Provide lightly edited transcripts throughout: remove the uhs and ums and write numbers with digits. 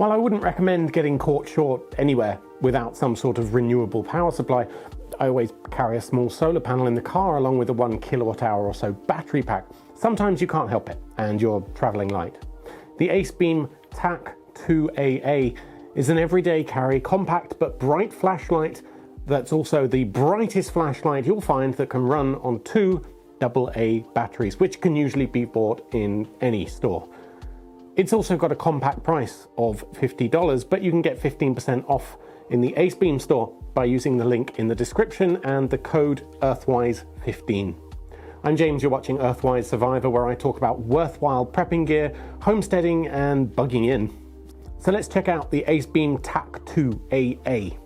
While I wouldn't recommend getting caught short anywhere without some sort of renewable power supply, I always carry a small solar panel in the car along with a 1 kilowatt hour or so battery pack. Sometimes you can't help it and you're traveling light. The Acebeam TAC2AA is an everyday carry, compact but bright flashlight that's also the brightest flashlight you'll find that can run on 2 AA batteries, which can usually be bought in any store. It's also got a compact price of $50, but you can get 15% off in the Acebeam store by using the link in the description and the code EarthWise15. I'm James, you're watching Earthwise Survivor, where I talk about worthwhile prepping gear, homesteading and bugging in. So let's check out the Acebeam TAC2AA.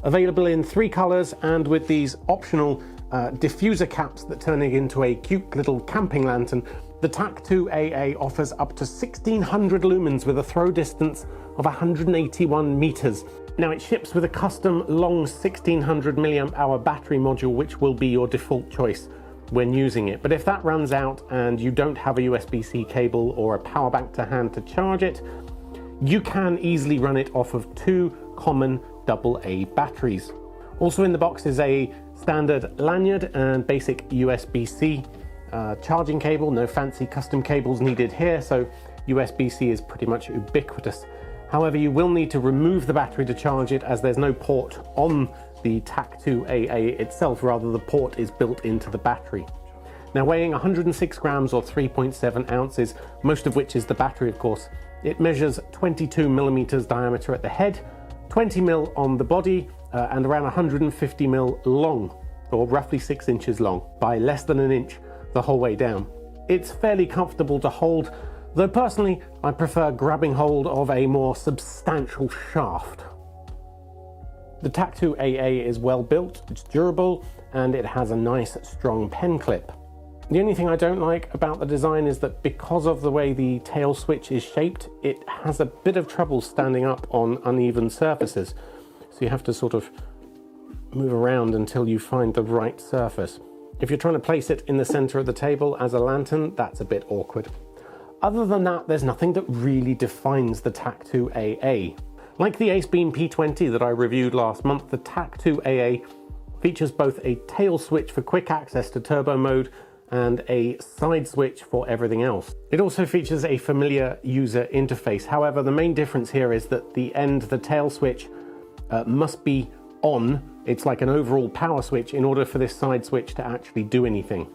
Available in 3 colors and with these optional diffuser caps that turn it into a cute little camping lantern, the TAC2AA offers up to 1600 lumens with a throw distance of 181 meters. Now it ships with a custom long 1600 milliamp hour battery module, which will be your default choice when using it. But if that runs out and you don't have a USB-C cable or a power bank to hand to charge it, you can easily run it off of 2 common AA batteries. Also in the box is a standard lanyard and basic USB-C charging cable. No fancy custom cables needed here, so USB-C is pretty much ubiquitous. However, you will need to remove the battery to charge it, as there's no port on the TAC2AA itself, rather the port is built into the battery. Now, weighing 106 grams or 3.7 ounces, most of which is the battery of course, it measures 22 millimeters diameter at the head, 20 mil on the body, and around 150 mil long, or roughly 6 inches long, by less than an inch the whole way down. It's fairly comfortable to hold, though personally I prefer grabbing hold of a more substantial shaft. The TAC2AA is well built, it's durable, and it has a nice strong pen clip. The only thing I don't like about the design is that because of the way the tail switch is shaped, it has a bit of trouble standing up on uneven surfaces. So you have to sort of move around until you find the right surface. If you're trying to place it in the center of the table as a lantern, that's a bit awkward. Other than that, there's nothing that really defines the TAC2AA. Like the Acebeam P20 that I reviewed last month, the TAC2AA features both a tail switch for quick access to turbo mode and a side switch for everything else. It also features a familiar user interface. However, the main difference here is that the tail switch must be on. It's like an overall power switch in order for this side switch to actually do anything.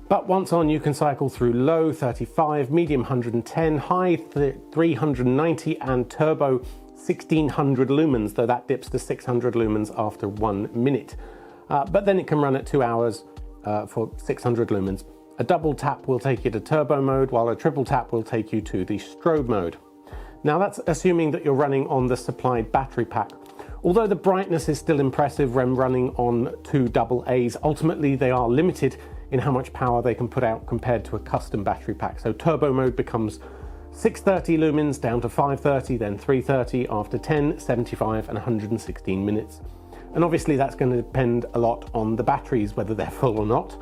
But once on, you can cycle through low 35, medium 110, high 390 and turbo 1600 lumens, though that dips to 600 lumens after 1 minute. But then it can run at 2 hours for 600 lumens. A double tap will take you to turbo mode, while a triple tap will take you to the strobe mode. Now that's assuming that you're running on the supplied battery pack. Although the brightness is still impressive when running on 2 AAs, ultimately they are limited in how much power they can put out compared to a custom battery pack. So turbo mode becomes 630 lumens down to 530, then 330, after 10, 75 and 116 minutes. And obviously that's going to depend a lot on the batteries, whether they're full or not,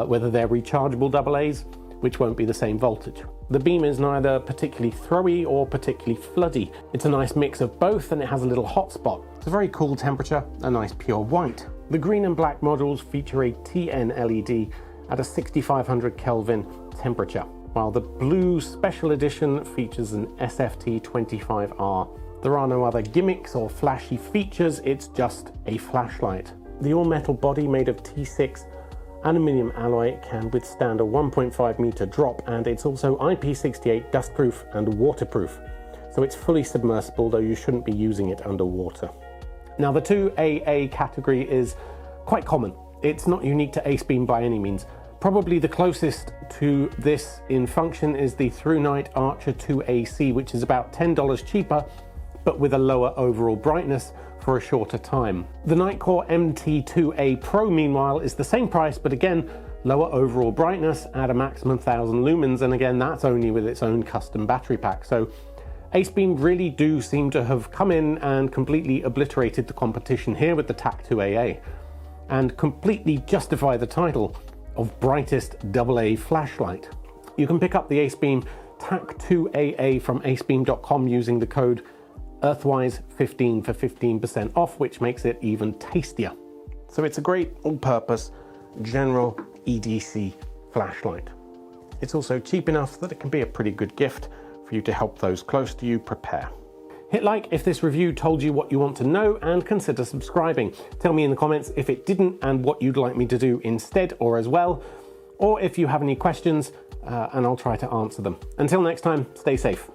whether they're rechargeable AAs, which won't be the same voltage. The beam is neither particularly throwy or particularly floody. It's a nice mix of both, and it has a little hot spot. It's a very cool temperature, a nice pure white. The green and black modules feature a TN LED at a 6500 Kelvin temperature, while the blue special edition features an SFT25R. There are no other gimmicks or flashy features, it's just a flashlight. The all-metal body made of T6 aluminium alloy can withstand a 1.5 meter drop, and it's also IP68 dustproof and waterproof. So it's fully submersible, though you shouldn't be using it underwater. Now the 2AA category is quite common. It's not unique to Acebeam by any means. Probably the closest to this in function is the ThruNite Archer 2AC, which is about $10 cheaper, but with a lower overall brightness for a shorter time. The Nitecore MT2A Pro, meanwhile, is the same price, but again, lower overall brightness at a maximum 1000 lumens, and again, that's only with its own custom battery pack. So Acebeam really do seem to have come in and completely obliterated the competition here with the TAC2AA, and completely justify the title of Brightest AA flashlight. You can pick up the Acebeam TAC2AA from acebeam.com using the code Earthwise 15 for 15% off, which makes it even tastier. So it's a great all-purpose general EDC flashlight. It's also cheap enough that it can be a pretty good gift for you to help those close to you prepare. Hit like if this review told you what you want to know, and consider subscribing. Tell me in the comments if it didn't and what you'd like me to do instead or as well, or if you have any questions, and I'll try to answer them. Until next time, stay safe.